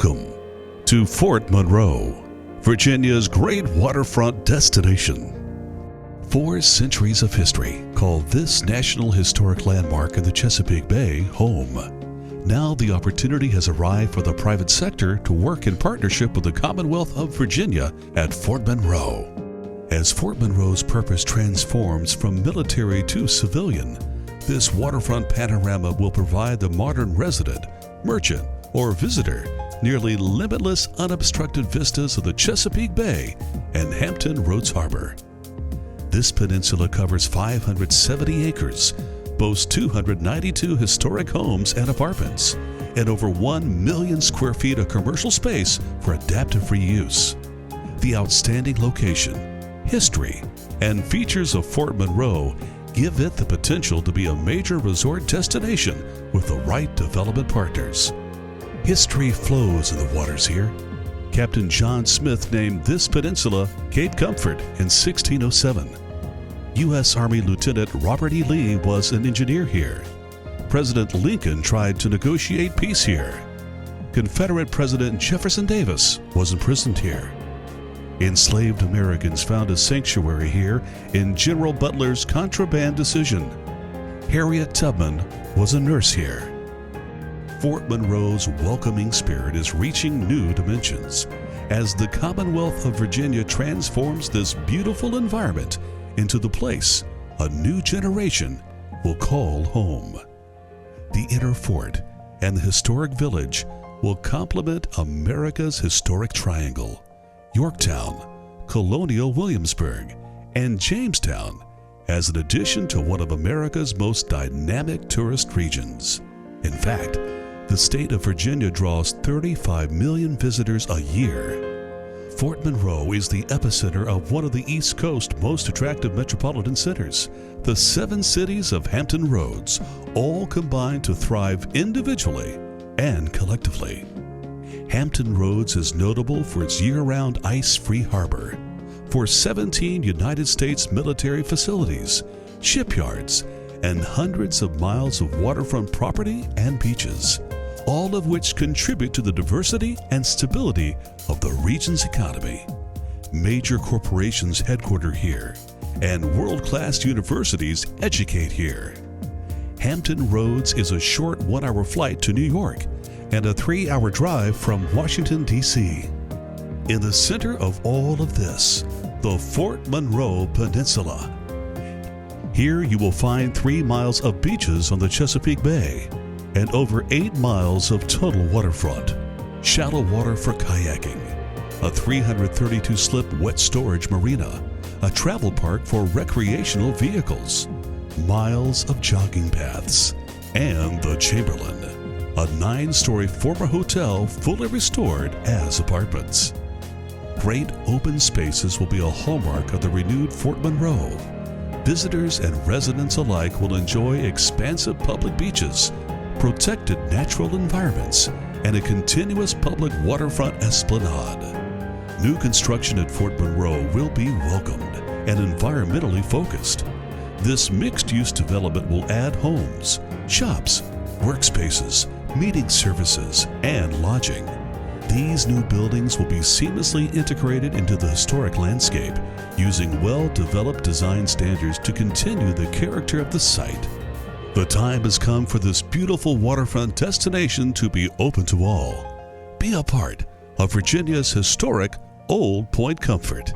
Welcome to Fort Monroe, Virginia's great waterfront destination. 4 centuries of history call this National Historic Landmark in the Chesapeake Bay home. Now the opportunity has arrived for the private sector to work in partnership with the Commonwealth of Virginia at Fort Monroe. As Fort Monroe's purpose transforms from military to civilian, this waterfront panorama will provide the modern resident, merchant, or visitor nearly limitless unobstructed vistas of the Chesapeake Bay and Hampton Roads Harbor. This peninsula covers 570 acres, boasts 292 historic homes and apartments, and over 1 million square feet of commercial space for adaptive reuse. The outstanding location, history, and features of Fort Monroe give it the potential to be a major resort destination with the right development partners. History flows in the waters here. Captain John Smith named this peninsula Cape Comfort in 1607. U.S. Army Lieutenant Robert E. Lee was an engineer here. President Lincoln tried to negotiate peace here. Confederate President Jefferson Davis was imprisoned here. Enslaved Americans found a sanctuary here in General Butler's contraband decision. Harriet Tubman was a nurse here. Fort Monroe's welcoming spirit is reaching new dimensions as the Commonwealth of Virginia transforms this beautiful environment into the place a new generation will call home. The inner fort and the historic village will complement America's historic triangle: Yorktown, Colonial Williamsburg, and Jamestown, as an addition to one of America's most dynamic tourist regions. In fact, the state of Virginia draws 35 million visitors a year. Fort Monroe is the epicenter of one of the East Coast's most attractive metropolitan centers. The 7 cities of Hampton Roads all combine to thrive individually and collectively. Hampton Roads is notable for its year-round ice-free harbor, for 17 United States military facilities, shipyards, and hundreds of miles of waterfront property and beaches, all of which contribute to the diversity and stability of the region's economy. Major corporations headquarter here, and world-class universities educate here. Hampton Roads is a short 1-hour flight to New York and a 3-hour drive from Washington, D.C. In the center of all of this, the Fort Monroe Peninsula. Here you will find 3 miles of beaches on the Chesapeake Bay and over 8 miles of total waterfront, shallow water for kayaking, a 332-slip wet storage marina, a travel park for recreational vehicles, miles of jogging paths, and the Chamberlain, a 9-story former hotel fully restored as apartments. Great open spaces will be a hallmark of the renewed Fort Monroe. Visitors and residents alike will enjoy expansive public beaches, protected natural environments, and a continuous public waterfront esplanade. New construction at Fort Monroe will be welcomed and environmentally focused. This mixed-use development will add homes, shops, workspaces, meeting services, and lodging. These new buildings will be seamlessly integrated into the historic landscape, using well-developed design standards to continue the character of the site. The time has come for this beautiful waterfront destination to be open to all. Be a part of Virginia's historic Old Point Comfort.